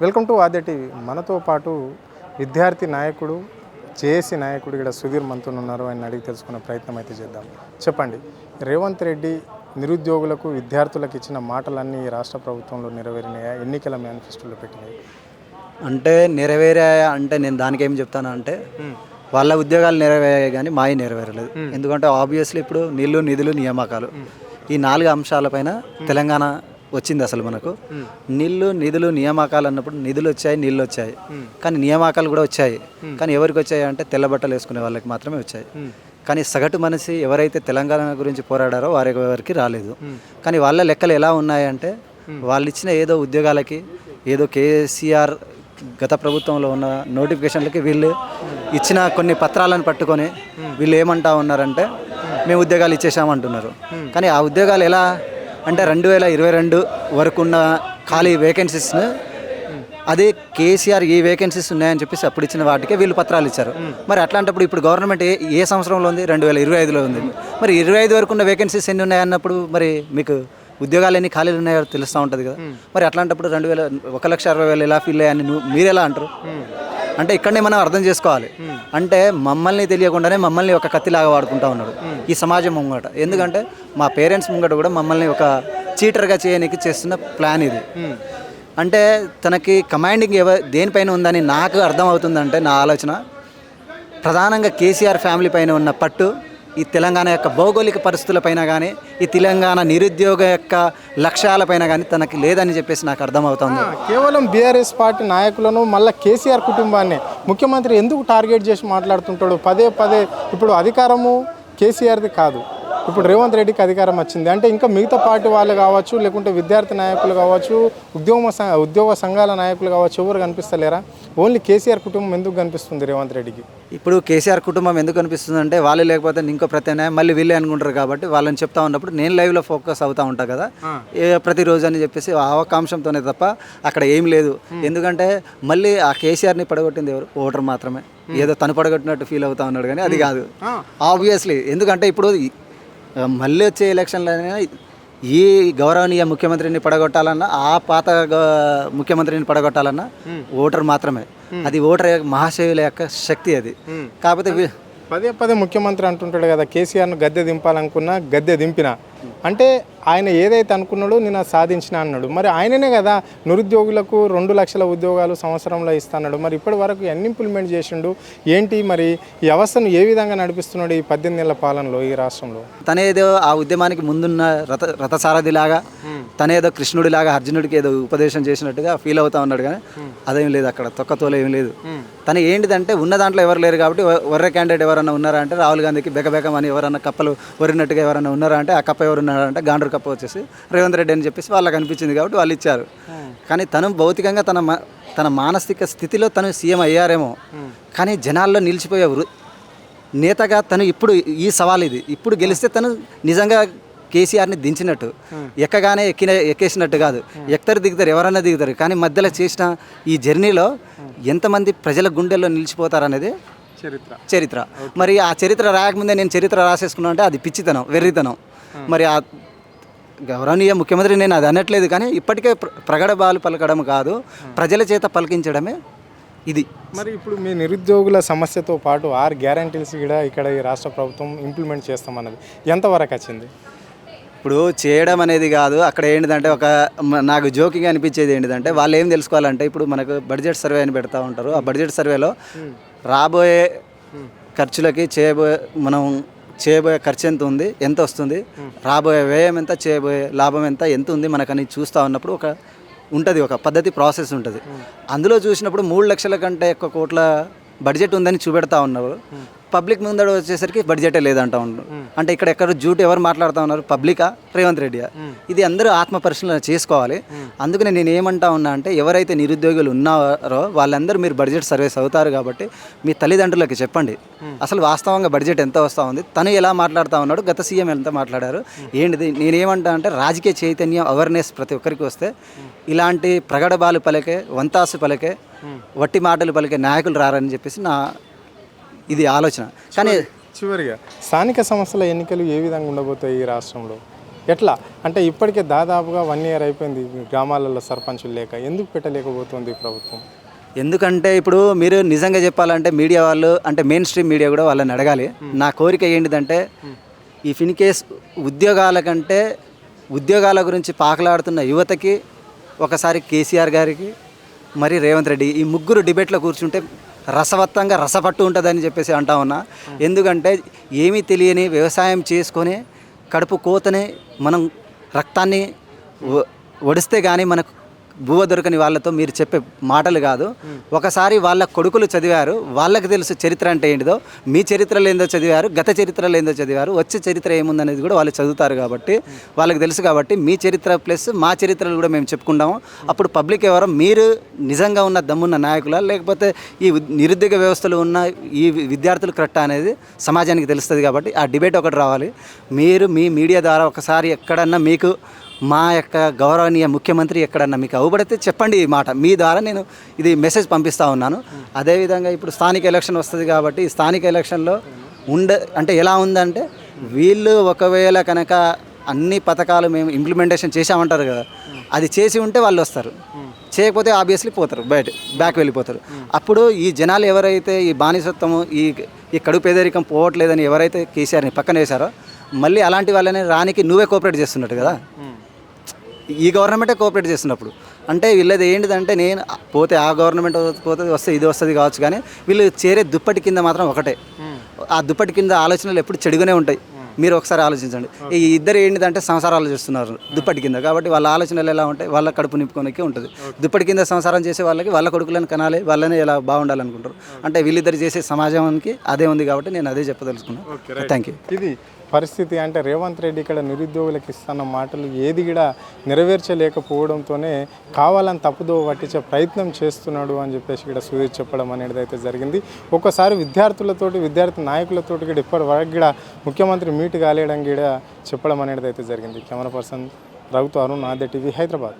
Welcome to Aadya TV. మనతో పాటు విద్యార్థి నాయకుడు జేఏసీ నాయకుడు ఇక్కడ సుధీర్ మనతో ఉన్నారు. ఆయన అడిగి తెలుసుకునే ప్రయత్నం అయితే చేద్దాం. చెప్పండి, రేవంత్ రెడ్డి నిరుద్యోగులకు విద్యార్థులకు ఇచ్చిన మాటలన్నీ రాష్ట్ర ప్రభుత్వంలో నెరవేరినాయా? ఎన్నికల మేనిఫెస్టోలో పెట్టినాయి అంటే నెరవేరాయా అంటే నేను దానికి ఏం చెప్తాను అంటే వాళ్ళ ఉద్యోగాలు నెరవేరాయి కానీ మావి నెరవేరలేదు. ఎందుకంటే ఆబ్వియస్లీ ఇప్పుడు నీళ్లు నిధులు నియామకాలు ఈ 4 అంశాలపైన తెలంగాణ వచ్చింది. అసలు మనకు నీళ్లు నిధులు నియామకాలు అన్నప్పుడు నిధులు వచ్చాయి, నీళ్ళు వచ్చాయి, కానీ నియామకాలు కూడా వచ్చాయి. కానీ ఎవరికి వచ్చాయి అంటే తెల్ల బట్టలు వేసుకునే వాళ్ళకి మాత్రమే వచ్చాయి. కానీ సగటు మనిషి ఎవరైతే తెలంగాణ గురించి పోరాడారో వారికి రాలేదు. కానీ వాళ్ళ లెక్కలు ఎలా ఉన్నాయంటే వాళ్ళు ఇచ్చిన ఏదో ఉద్యోగాలకి ఏదో కేసీఆర్ గత ప్రభుత్వంలో ఉన్న నోటిఫికేషన్లకి వీళ్ళు ఇచ్చిన కొన్ని పత్రాలను పట్టుకొని వీళ్ళు ఏమంటా ఉన్నారంటే మేము ఉద్యోగాలు ఇచ్చేసామంటున్నారు. కానీ ఆ ఉద్యోగాలు ఎలా అంటే 2022 వరకు ఉన్న ఖాళీ వేకెన్సీస్ను అదే కేసీఆర్ ఈ వేకెన్సీస్ ఉన్నాయని చెప్పేసి అప్పుడు ఇచ్చిన వాటికే వీళ్ళు పత్రాలు ఇచ్చారు. మరి అట్లాంటప్పుడు ఇప్పుడు గవర్నమెంట్ ఏ సంవత్సరంలో ఉంది? 2025లో ఉంది. మరి 25 వరకు ఉన్న వేకెన్సీస్ ఎన్ని ఉన్నాయన్నప్పుడు మరి మీకు ఉద్యోగాలు ఎన్ని ఖాళీలు ఉన్నాయో తెలుస్తూ ఉంటుంది కదా. మరి అట్లాంటప్పుడు 1,60,000 ఎలా ఫీల్ అయ్యాయని మీరు ఎలా అంటారు? అంటే ఇక్కడనే మనం అర్థం చేసుకోవాలి. అంటే మమ్మల్ని తెలియకుండానే మమ్మల్ని ఒక కత్తిలాగా వాడుకుంటూ ఉన్నాడు ఈ సమాజం ముంగట. ఎందుకంటే మా పేరెంట్స్ ముంగట కూడా మమ్మల్ని ఒక చీటర్గా చేయడానికి చేస్తున్న ప్లాన్ ఇది. అంటే తనకి కమాండింగ్ దేనిపైన ఉందని నాకు అర్థం అవుతుందంటే నా ఆలోచన ప్రధానంగా కేసీఆర్ ఫ్యామిలీ పైన ఉన్న పట్టు ఈ తెలంగాణ యొక్క భౌగోళిక పరిస్థితులపైన కానీ ఈ తెలంగాణ నిరుద్యోగ యొక్క లక్ష్యాలపైన కానీ తనకి లేదని చెప్పేసి నాకు అర్థమవుతుంది. కేవలం బీఆర్ఎస్ పార్టీ నాయకులను మళ్ళీ కేసీఆర్ కుటుంబాన్ని ముఖ్యమంత్రి ఎందుకు టార్గెట్ చేసి మాట్లాడుతుంటాడు? పదే ఇప్పుడు అధికారము కేసీఆర్ది కాదు, ఇప్పుడు రేవంత్ రెడ్డికి అధికారం వచ్చింది అంటే ఇంకా మిగతా పార్టీ వాళ్ళు కావచ్చు, లేకుంటే విద్యార్థి నాయకులు కావచ్చు, ఉద్యోగ సంఘాల నాయకులు కావచ్చు, ఎవరు కనిపిస్తలేరా? ఓన్లీ కేసీఆర్ కుటుంబం ఎందుకు కనిపిస్తుంది రేవంత్ రెడ్డికి? ఇప్పుడు కేసీఆర్ కుటుంబం ఎందుకు కనిపిస్తుంది అంటే వాళ్ళు లేకపోతే ఇంకో ప్రత్యామ్నాయం మళ్ళీ వీళ్ళే అనుకుంటారు కాబట్టి వాళ్ళని చెప్తా ఉన్నప్పుడు నేను లైవ్లో ఫోకస్ అవుతూ ఉంటాను కదా ప్రతిరోజు అని చెప్పేసి ఆ అవకాశంతోనే తప్ప అక్కడ ఏం లేదు. ఎందుకంటే మళ్ళీ ఆ కేసీఆర్ని పడగొట్టింది ఎవరు? ఓటర్ మాత్రమే. ఏదో తను పడగొట్టినట్టు ఫీల్ అవుతా ఉన్నాడు కానీ అది కాదు ఆబ్వియస్లీ. ఎందుకంటే ఇప్పుడు మళ్ళీ వచ్చే ఎలక్షన్లైనా ఈ గౌరవనీయ ముఖ్యమంత్రిని పడగొట్టాలన్నా ఆ పాత ముఖ్యమంత్రిని పడగొట్టాలన్నా ఓటర్ మాత్రమే. అది ఓటర్ మహాశయుల యొక్క శక్తి అది. కాకపోతే పదే ముఖ్యమంత్రి అంటుంటాడు కదా, కేసీఆర్ను గద్దె దింపాలనుకున్నా గద్దె దింపిన అంటే ఆయన ఏదైతే అనుకున్నాడో నేను సాధించిన అన్నాడు. మరి ఆయననే కదా నిరుద్యోగులకు 2 లక్షల ఉద్యోగాలు సంవత్సరంలో ఇస్తాడు. మరి ఇప్పటి వరకు ఎన్ని ఇంప్లిమెంట్ చేసిండు ఏంటి? మరి ఈ వ్యవస్థను ఏ విధంగా నడిపిస్తున్నాడు ఈ 18 ఏళ్ల పాలనలో ఈ రాష్ట్రంలో? తనేదో ఆ ఉద్యమానికి ముందున్న రథసారథిలాగా తనేదో కృష్ణుడిలాగా అర్జునుడికి ఏదో ఉపదేశం చేసినట్టుగా ఫీల్ అవుతా ఉన్నాడు. కానీ అదేం లేదు, అక్కడ తొక్కతోలు ఏం లేదు. తను ఏంటిదంటే ఉన్న దాంట్లో ఎవరు లేరు కాబట్టి వర్ర క్యాండిడేట్ ఎవరన్నా ఉన్నారా అంటే రాహుల్ గాంధీకి బెకబెకమని ఎవరన్నా కప్పలు వరినట్టుగా ఎవరన్నా ఉన్నారా అంటే ఆ కప్ప ఎవరున్నారంటే గాండ్రు కప్ప వచ్చేసి రేవంత్ రెడ్డి అని చెప్పేసి వాళ్ళకి అనిపించింది కాబట్టి వాళ్ళు ఇచ్చారు. కానీ తను భౌతికంగా తన మానసిక స్థితిలో తను సీఎం అయ్యారేమో, కానీ జనాల్లో నిలిచిపోయే నేతగా తను ఇప్పుడు ఈ సవాల్ ఇది. ఇప్పుడు గెలిస్తే తను నిజంగా కేసీఆర్ని దించినట్టు, ఎక్కగానే ఎక్కేసినట్టు కాదు. ఎక్కరు దిగుతారు, ఎవరన్నా దిగుతారు, కానీ మధ్యలో చేసిన ఈ జర్నీలో ఎంతమంది ప్రజల గుండెల్లో నిలిచిపోతారనేది చరిత్ర. మరి ఆ చరిత్ర రాయకముందే నేను చరిత్ర రాసేసుకున్నా అంటే అది పిచ్చితనం, వెర్రితనం. మరి ఆ గౌరవనీయ ముఖ్యమంత్రి నేను అది అనట్లేదు, కానీ ఇప్పటికే ప్రగడబాలు పలకడం కాదు, ప్రజల చేత పలికించడమే ఇది. మరి ఇప్పుడు మీ నిరుద్యోగుల సమస్యతో పాటు 6 గ్యారంటీస్ కూడా ఇక్కడ ఈ రాష్ట్ర ప్రభుత్వం ఇంప్లిమెంట్ చేస్తామన్నది ఎంతవరకు వచ్చింది? ఇప్పుడు చేయడం అనేది కాదు, అక్కడ ఏంటిదంటే నాకు జోకింగ్ అనిపించేది ఏంటిదంటే వాళ్ళు ఏం తెలుసుకోవాలంటే ఇప్పుడు మనకు బడ్జెట్ సర్వే అని పెడతా ఉంటారు. ఆ బడ్జెట్ సర్వేలో రాబోయే ఖర్చులకి చేయబోయే ఖర్చు ఎంత ఉంది, ఎంత వస్తుంది, రాబోయే వ్యయం ఎంత, చేయబోయే లాభం ఎంత ఉంది మనకని చూస్తూ ఉన్నప్పుడు ఉంటుంది ఒక పద్ధతి, ప్రాసెస్ ఉంటుంది. అందులో చూసినప్పుడు 3 లక్షల కంటే ఎక్కువ కోట్ల బడ్జెట్ ఉందని చూపెడతా ఉన్నారు. పబ్లిక్ ముందర వచ్చేసరికి బడ్జెటే లేదంటా ఉన్నారు. అంటే ఇక్కడ జూట్ ఎవరు మాట్లాడుతూ ఉన్నారు? పబ్లికా, రేవంత్ రెడ్డియా? ఇది అందరూ ఆత్మ పరిశీలన చేసుకోవాలి. అందుకనే నేను ఏమంటా ఉన్నా అంటే ఎవరైతే నిరుద్యోగులు ఉన్నారో వాళ్ళందరూ మీరు బడ్జెట్ సర్వేస్ అవుతారు కాబట్టి మీ తల్లిదండ్రులకి చెప్పండి అసలు వాస్తవంగా బడ్జెట్ ఎంత వస్తూ ఉంది, తను ఎలా మాట్లాడుతూ ఉన్నాడు, గత సీఎం ఎంత మాట్లాడారు ఏంటిది. నేనేమంటా అంటే రాజకీయ చైతన్యం, అవేర్నెస్ ప్రతి ఒక్కరికి వస్తే ఇలాంటి ప్రగడబాలు పలికే, వంతాసు పలికే, వట్టి మాటలు పలికే నాయకులు రారని చెప్పేసి నా ఇది ఆలోచన. కానీ చివరిగా స్థానిక సంస్థల ఎన్నికలు ఏ విధంగా ఉండబోతాయి ఈ రాష్ట్రంలో? ఎట్లా అంటే ఇప్పటికే దాదాపుగా 1 year అయిపోయింది గ్రామాలలో సర్పంచులు లేక, ఎందుకు పెట్టలేకపోతుంది ఈ ప్రభుత్వం? ఎందుకంటే ఇప్పుడు మీరు నిజంగా చెప్పాలంటే మీడియా వాళ్ళు అంటే మెయిన్ స్ట్రీమ్ మీడియా కూడా వాళ్ళని అడగాలి. నా కోరిక ఏంటిదంటే ఇఫ్ ఇన్ కేస్ ఉద్యోగాల కంటే ఉద్యోగాల గురించి పాకలాడుతున్న యువతకి ఒకసారి కేసీఆర్ గారికి మరి రేవంత్ రెడ్డి ఈ ముగ్గురు డిబేట్లో కూర్చుంటే రసవత్తంగా రసపట్టు ఉంటుందని చెప్పేసి అంటా ఉన్నా. ఎందుకంటే ఏమీ తెలియని వ్యవసాయం చేసుకొని కడుపు కోతని మనం రక్తాన్ని ఒడిస్తే కానీ మనకు బువ్వ దొరకని వాళ్ళతో మీరు చెప్పే మాటలు కాదు. ఒకసారి వాళ్ళ కొడుకులు చదివారు, వాళ్ళకి తెలుసు చరిత్ర అంటే ఏంటిదో. మీ చరిత్రలో ఏందో చదివారు, గత చరిత్రలో ఏందో చదివారు, వచ్చే చరిత్ర ఏముందనేది కూడా వాళ్ళు చదువుతారు కాబట్టి వాళ్ళకి తెలుసు. కాబట్టి మీ చరిత్ర ప్లస్ మా చరిత్రలు కూడా మేము చెప్పుకుంటాము. అప్పుడు పబ్లిక్ ఎవరో మీరు నిజంగా ఉన్న దమ్మున్న నాయకుల, లేకపోతే ఈ నిరుద్యోగ వ్యవస్థలో ఉన్న ఈ విద్యార్థులు కరెక్టా అనేది సమాజానికి తెలుస్తుంది. కాబట్టి ఆ డిబేట్ ఒకటి రావాలి. మీరు మీ మీడియా ద్వారా ఒకసారి ఎక్కడన్నా మీకు మా యొక్క గౌరవనీయ ముఖ్యమంత్రి ఎక్కడన్నా మీకు అవబడితే చెప్పండి. ఈ మాట మీ ద్వారా నేను ఇది మెసేజ్ పంపిస్తూ ఉన్నాను. అదేవిధంగా ఇప్పుడు స్థానిక ఎలక్షన్ వస్తుంది కాబట్టి ఈ స్థానిక ఎలక్షన్లో అంటే ఎలా ఉందంటే వీళ్ళు ఒకవేళ కనుక అన్ని పథకాలు మేము ఇంప్లిమెంటేషన్ చేసామంటారు కదా, అది చేసి ఉంటే వాళ్ళు వస్తారు, చేయకపోతే ఆబ్వియస్లీ పోతారు, బ్యాక్ వెళ్ళిపోతారు. అప్పుడు ఈ జనాలు ఎవరైతే ఈ బానిసత్వము ఈ కడుపు పేదరికం పోవట్లేదని ఎవరైతే కేసీఆర్ని పక్కన వేశారో మళ్ళీ అలాంటి వాళ్ళని రానికి నువ్వే కోఆపరేట్ చేస్తున్నట్టు కదా. ఈ గవర్నమెంటే కోఆపరేట్ చేస్తున్నప్పుడు అంటే వీళ్ళది ఏంటిదంటే నేను పోతే ఆ గవర్నమెంట్ పోతే వస్తే ఇది వస్తుంది కావచ్చు, కానీ వీళ్ళు చేరే దుప్పటి కింద మాత్రం ఒకటే. ఆ దుప్పటి కింద ఆలోచనలు ఎప్పుడు చెడుగానే ఉంటాయి. మీరు ఒకసారి ఆలోచించండి. ఈ ఇద్దరు ఏంటిదంటే సంసారాలు చేస్తున్నారు దుప్పటి కింద. కాబట్టి వాళ్ళ ఆలోచనలు ఎలా ఉంటాయి, వాళ్ళ కడుపు నింపుకోనికి ఉంటుంది. దుప్పటి కింద సంసారం చేసే వాళ్ళకి వాళ్ళ కొడుకులను కనాలి, వాళ్ళని ఎలా బాగుండాలనుకుంటారు. అంటే వీళ్ళిద్దరు చేసే సమాజానికి అదే ఉంది కాబట్టి నేను అదే చెప్పదలుచుకున్నాను. Thank you. ఇది పరిస్థితి. అంటే రేవంత్ రెడ్డి ఇక్కడ నిరుద్యోగులకు ఇస్తున్న మాటలు ఏది కూడా నెరవేర్చలేకపోవడంతోనే కావాలని తప్పుదో పట్టించే ప్రయత్నం చేస్తున్నాడు అని చెప్పేసి ఇక్కడ సుధీర్ చెప్పడం అనేది అయితే జరిగింది. ఒక్కసారి విద్యార్థి నాయకులతోటి కూడా ఇప్పటి వరకు కూడా ముఖ్యమంత్రి మీట్ కాలేయడం కూడా చెప్పడం అనేది అయితే జరిగింది. కెమెరా పర్సన్ రఘుతో అరుణ్, ఆద్య టీవీ, హైదరాబాద్.